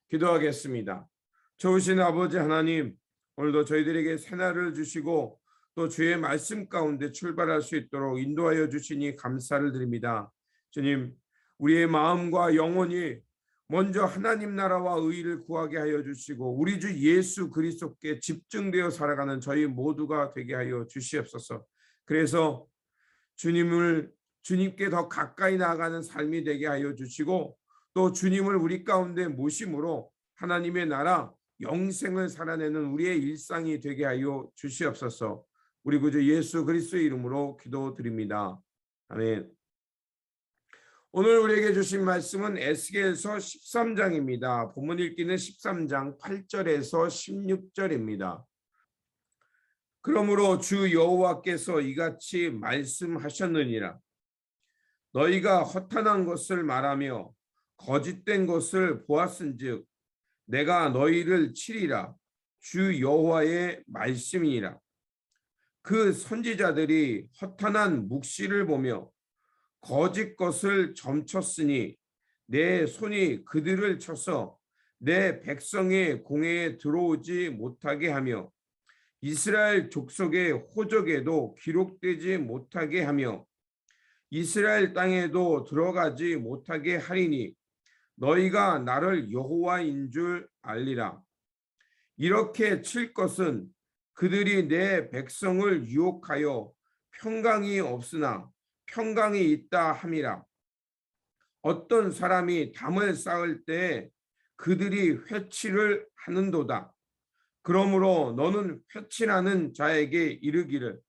기도하겠습니다. 좋으신 아버지 하나님, 오늘도 저희들에게 새날을 주시고 또 주의 말씀 가운데 출발할 수 있도록 인도하여 주시니 감사를 드립니다. 주님, 우리의 마음과 영혼이 먼저 하나님 나라와 의를 구하게 하여 주시고 우리 주 예수 그리스도께 집중되어 살아가는 저희 모두가 되게 하여 주시옵소서. 그래서 주님께 더 가까이 나아가는 삶이 되게 하여 주시고 또 주님을 우리 가운데 모심으로 하나님의 나라 영생을 살아내는 우리의 일상이 되게 하여 주시옵소서. 우리 구주 예수 그리스도의 이름으로 기도드립니다. 아멘. 오늘 우리에게 주신 말씀은 에스겔서 13장입니다. 본문 읽기는 13장 8절에서 16절입니다. 그러므로 주 여호와께서 이같이 말씀하셨느니라. 너희가 허탄한 것을 말하며 거짓된 것을 보았은즉 내가 너희를 치리라. 주 여호와의 말씀이니라. 그 선지자들이 허탄한 묵시를 보며 거짓 것을 점쳤으니 내 손이 그들을 쳐서 내 백성의 공회에 들어오지 못하게 하며 이스라엘 족속의 호적에도 기록되지 못하게 하며 이스라엘 땅에도 들어가지 못하게 하리니 너희가 나를 여호와인 줄 알리라. 이렇게 칠 것은 그들이 내 백성을 유혹하여 평강이 없으나 평강이 있다 함이라. 어떤 사람이 담을 쌓을 때 그들이 회치를 하는도다. 그러므로 너는 회칠하는 자에게 이르기를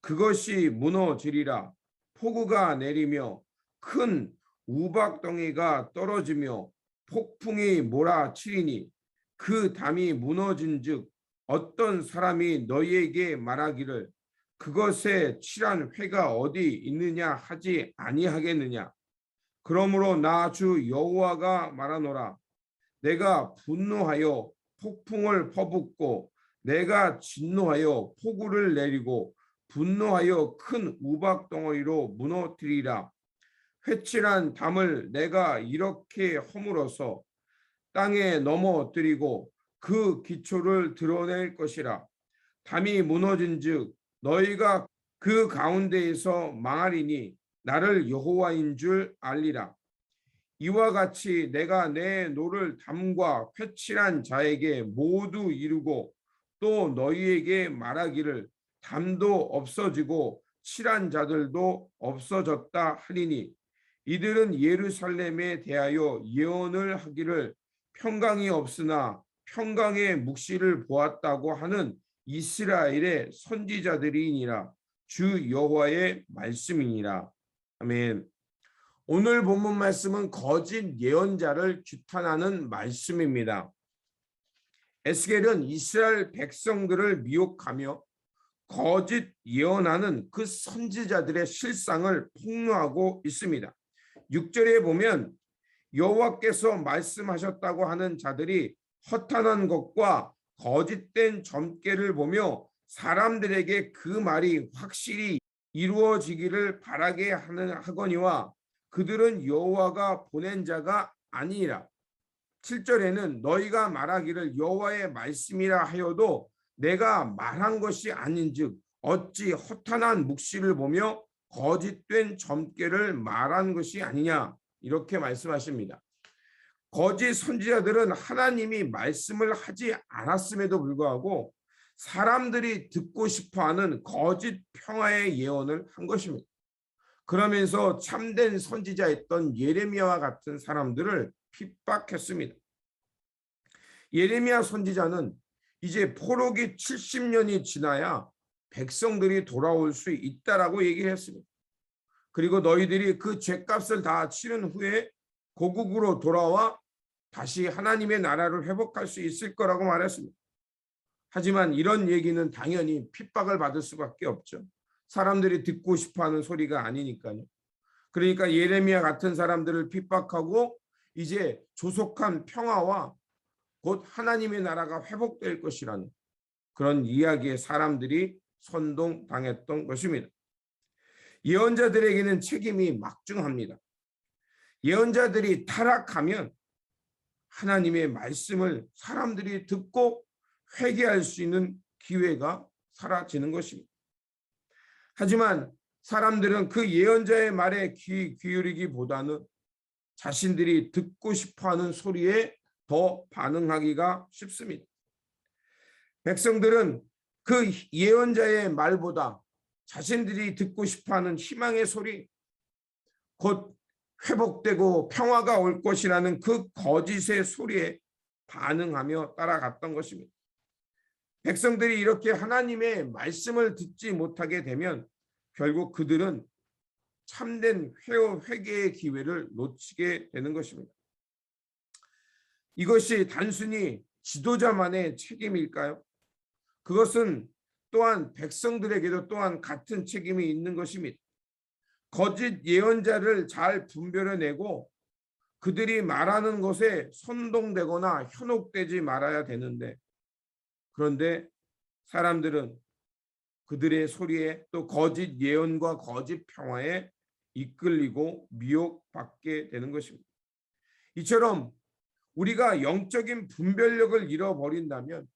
그것이 무너지리라. 폭우가 내리며 큰 우박덩이가 떨어지며 폭풍이 몰아치리니 그 담이 무너진즉 어떤 사람이 너희에게 말하기를 그것에 칠한 회가 어디 있느냐 하지 아니하겠느냐. 그러므로 나 주 여호와가 말하노라. 내가 분노하여 폭풍을 퍼붓고 내가 진노하여 폭우를 내리고 분노하여 큰 우박덩어리로 무너뜨리라. 회칠한 담을 내가 이렇게 허물어서 땅에 넘어뜨리고 그 기초를 드러낼 것이라. 담이 무너진즉 너희가 그 가운데에서 망하리니 나를 여호와인 줄 알리라. 이와 같이 내가 내 노를 담과 회칠한 자에게 모두 이루고 또 너희에게 말하기를 담도 없어지고 칠한 자들도 없어졌다 하리니 이들은 예루살렘에 대하여 예언을 하기를 평강이 없으나 평강의 묵시를 보았다고 하는 이스라엘의 선지자들이니라. 주 여호와의 말씀이니라. 아멘. 오늘 본문 말씀은 거짓 예언자를 규탄하는 말씀입니다. 에스겔은 이스라엘 백성들을 미혹하며 거짓 예언하는 그 선지자들의 실상을 폭로하고 있습니다. 6절에 보면 여호와께서 말씀하셨다고 하는 자들이 허탄한 것과 거짓된 점괘를 보며 사람들에게 그 말이 확실히 이루어지기를 바라게 하거니와 그들은 여호와가 보낸 자가 아니라. 7절에는 너희가 말하기를 여호와의 말씀이라 하여도 내가 말한 것이 아닌즉 어찌 허탄한 묵시를 보며 거짓된 점괘를 말한 것이 아니냐 이렇게 말씀하십니다. 거짓 선지자들은 하나님이 말씀을 하지 않았음에도 불구하고 사람들이 듣고 싶어하는 거짓 평화의 예언을 한 것입니다. 그러면서 참된 선지자였던 예레미야와 같은 사람들을 핍박했습니다. 예레미야 선지자는 이제 포로기 70년이 지나야 백성들이 돌아올 수 있다라고 얘기를 했습니다. 그리고 너희들이 그 죄값을 다 치른 후에 고국으로 돌아와 다시 하나님의 나라를 회복할 수 있을 거라고 말했습니다. 하지만 이런 얘기는 당연히 핍박을 받을 수밖에 없죠. 사람들이 듣고 싶어하는 소리가 아니니까요. 그러니까 예레미야 같은 사람들을 핍박하고 이제 조속한 평화와 곧 하나님의 나라가 회복될 것이라는 그런 이야기에 사람들이 선동당했던 것입니다. 예언자들에게는 책임이 막중합니다. 예언자들이 타락하면 하나님의 말씀을 사람들이 듣고 회개할 수 있는 기회가 사라지는 것입니다. 하지만 사람들은 그 예언자의 말에 귀 기울이기보다는 자신들이 듣고 싶어하는 소리에 더 반응하기가 쉽습니다. 백성들은 그 예언자의 말보다 자신들이 듣고 싶어하는 희망의 소리, 곧 회복되고 평화가 올 것이라는 그 거짓의 소리에 반응하며 따라갔던 것입니다. 백성들이 이렇게 하나님의 말씀을 듣지 못하게 되면 결국 그들은 참된 회개의 기회를 놓치게 되는 것입니다. 이것이 단순히 지도자만의 책임일까요? 그것은 또한 백성들에게도 또한 같은 책임이 있는 것입니다. 거짓 예언자를 잘 분별해내고 그들이 말하는 것에 선동되거나 현혹되지 말아야 되는데, 그런데 사람들은 그들의 소리에 또 거짓 예언과 거짓 평화에 이끌리고 미혹받게 되는 것입니다. 이처럼 우리가 영적인 분별력을 잃어버린다면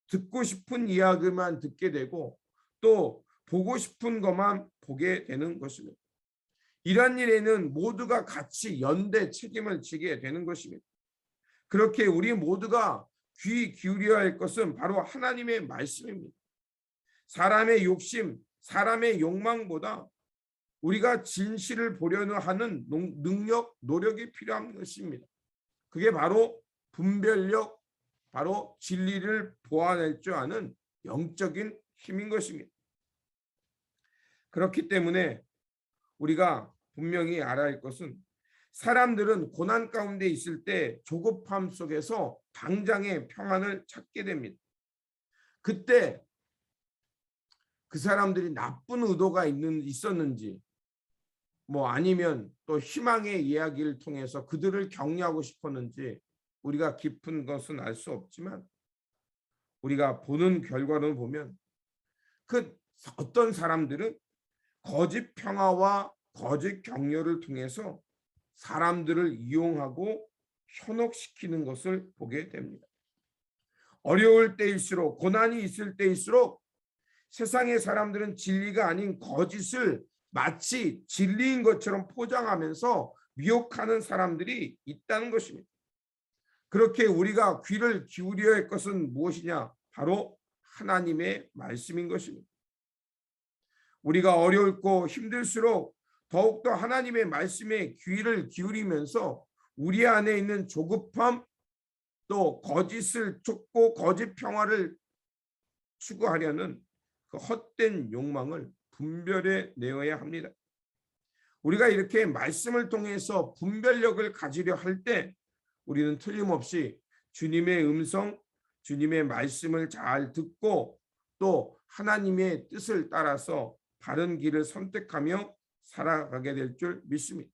듣고 싶은 이야기만 듣게 되고 또 보고 싶은 것만 보게 되는 것입니다. 이러한 일에는 모두가 같이 연대 책임을 지게 되는 것입니다. 그렇게 우리 모두가 귀 기울여야 할 것은 바로 하나님의 말씀입니다. 사람의 욕심, 사람의 욕망보다 우리가 진실을 보려는 하는 능력, 노력이 필요한 것입니다. 그게 바로 분별력, 바로 진리를 보아낼 줄 아는 영적인 힘인 것입니다. 그렇기 때문에 우리가 분명히 알아야 할 것은 사람들은 고난 가운데 있을 때 조급함 속에서 당장의 평안을 찾게 됩니다. 그때 그 사람들이 나쁜 의도가 있었는지 아니면 또 희망의 이야기를 통해서 그들을 격려하고 싶었는지 우리가 깊은 것은 알 수 없지만 우리가 보는 결과를 보면 그 어떤 사람들은 거짓 평화와 거짓 격려를 통해서 사람들을 이용하고 현혹시키는 것을 보게 됩니다. 어려울 때일수록, 고난이 있을 때일수록 세상의 사람들은 진리가 아닌 거짓을 마치 진리인 것처럼 포장하면서 미혹하는 사람들이 있다는 것입니다. 그렇게 우리가 귀를 기울여야 할 것은 무엇이냐? 바로 하나님의 말씀인 것입니다. 우리가 어렵고 힘들수록 더욱더 하나님의 말씀에 귀를 기울이면서 우리 안에 있는 조급함, 또 거짓을 쫓고 거짓 평화를 추구하려는 그 헛된 욕망을 분별해 내어야 합니다. 우리가 이렇게 말씀을 통해서 분별력을 가지려 할 때 우리는 틀림없이 주님의 음성, 주님의 말씀을 잘 듣고 또 하나님의 뜻을 따라서 바른 길을 선택하며 살아가게 될 줄 믿습니다.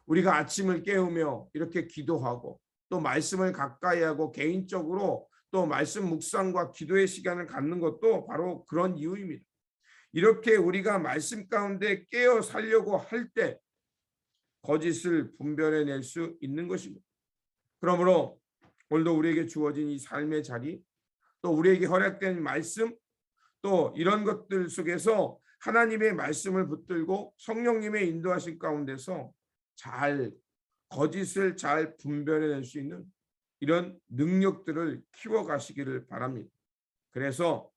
우리가 아침을 깨우며 이렇게 기도하고 또 말씀을 가까이 하고 개인적으로 또 말씀 묵상과 기도의 시간을 갖는 것도 바로 그런 이유입니다. 이렇게 우리가 말씀 가운데 깨어 살려고 할 때 거짓을 분별해낼 수 있는 것입니다. 그러므로 오늘도 우리에게 주어진 이 삶의 자리, 또 우리에게 허락된 말씀, 또 이런 것들 속에서 하나님의 말씀을 붙들고 성령님의 인도하신 가운데서 거짓을 잘 분별해낼 수 있는 이런 능력들을 키워가시기를 바랍니다. 그래서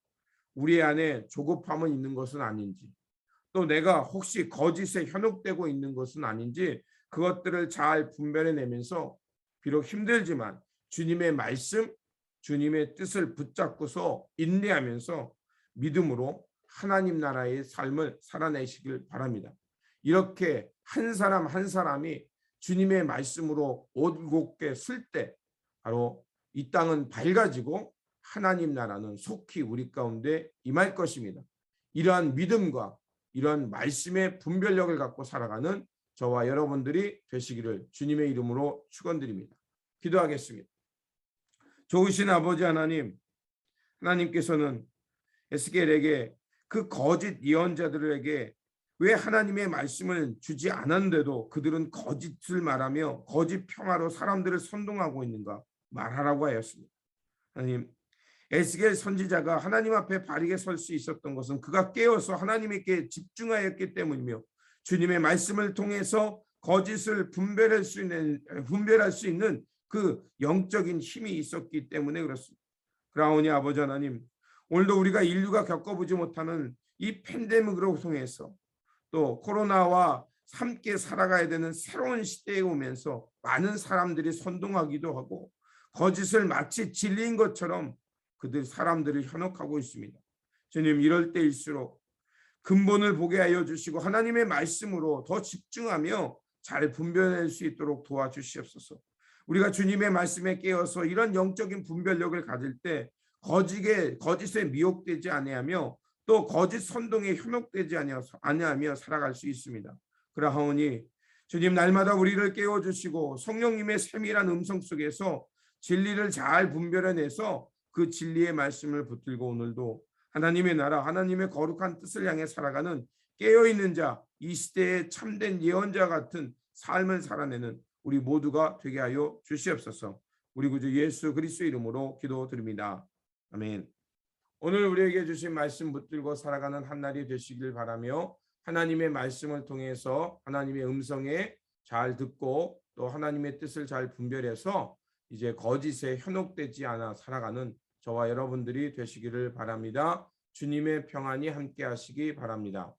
우리 안에 조급함은 있는 것은 아닌지, 또 내가 혹시 거짓에 현혹되고 있는 것은 아닌지 그것들을 잘 분별해내면서 비록 힘들지만 주님의 말씀, 주님의 뜻을 붙잡고서 인내하면서 믿음으로 하나님 나라의 삶을 살아내시길 바랍니다. 이렇게 한 사람 한 사람이 주님의 말씀으로 올곧게 쓸 때 바로 이 땅은 밝아지고 하나님 나라는 속히 우리 가운데 임할 것입니다. 이러한 믿음과 이러한 말씀의 분별력을 갖고 살아가는 저와 여러분들이 되시기를 주님의 이름으로 축원드립니다. 기도하겠습니다. 좋으신 아버지 하나님, 하나님께서는 에스겔에게 그 거짓 예언자들에게 왜 하나님의 말씀을 주지 않았는데도 그들은 거짓을 말하며 거짓 평화로 사람들을 선동하고 있는가 말하라고 하였습니다. 하나님, 에스겔 선지자가 하나님 앞에 바르게 설 수 있었던 것은 그가 깨어서 하나님께 집중하였기 때문이며 주님의 말씀을 통해서 거짓을 분별할 수 있는 그 영적인 힘이 있었기 때문에 그렇습니다. 그러하오니 아버지 하나님, 오늘도 우리가 인류가 겪어보지 못하는 이 팬데믹으로 통해서 또 코로나와 함께 살아가야 되는 새로운 시대에 오면서 많은 사람들이 선동하기도 하고 거짓을 마치 진리인 것처럼 그들 사람들을 현혹하고 있습니다. 주님, 이럴 때일수록 근본을 보게 하여 주시고 하나님의 말씀으로 더 집중하며 잘 분별할 수 있도록 도와주시옵소서. 우리가 주님의 말씀에 깨어서 이런 영적인 분별력을 가질 때 거짓에 미혹되지 아니하며 또 거짓 선동에 현혹되지 아니하며 살아갈 수 있습니다. 그러하오니 주님, 날마다 우리를 깨워주시고 성령님의 세밀한 음성 속에서 진리를 잘 분별해내서 그 진리의 말씀을 붙들고 오늘도 하나님의 나라, 하나님의 거룩한 뜻을 향해 살아가는 깨어있는 자, 이 시대의 참된 예언자 같은 삶을 살아내는 우리 모두가 되게 하여 주시옵소서. 우리 구주 예수 그리스도 이름으로 기도드립니다. 아멘. 오늘 우리에게 주신 말씀 붙들고 살아가는 한 날이 되시길 바라며 하나님의 말씀을 통해서 하나님의 음성에 잘 듣고 또 하나님의 뜻을 잘 분별해서 이제 거짓에 현혹되지 않아 살아가는 저와 여러분들이 되시기를 바랍니다. 주님의 평안이 함께 하시기 바랍니다.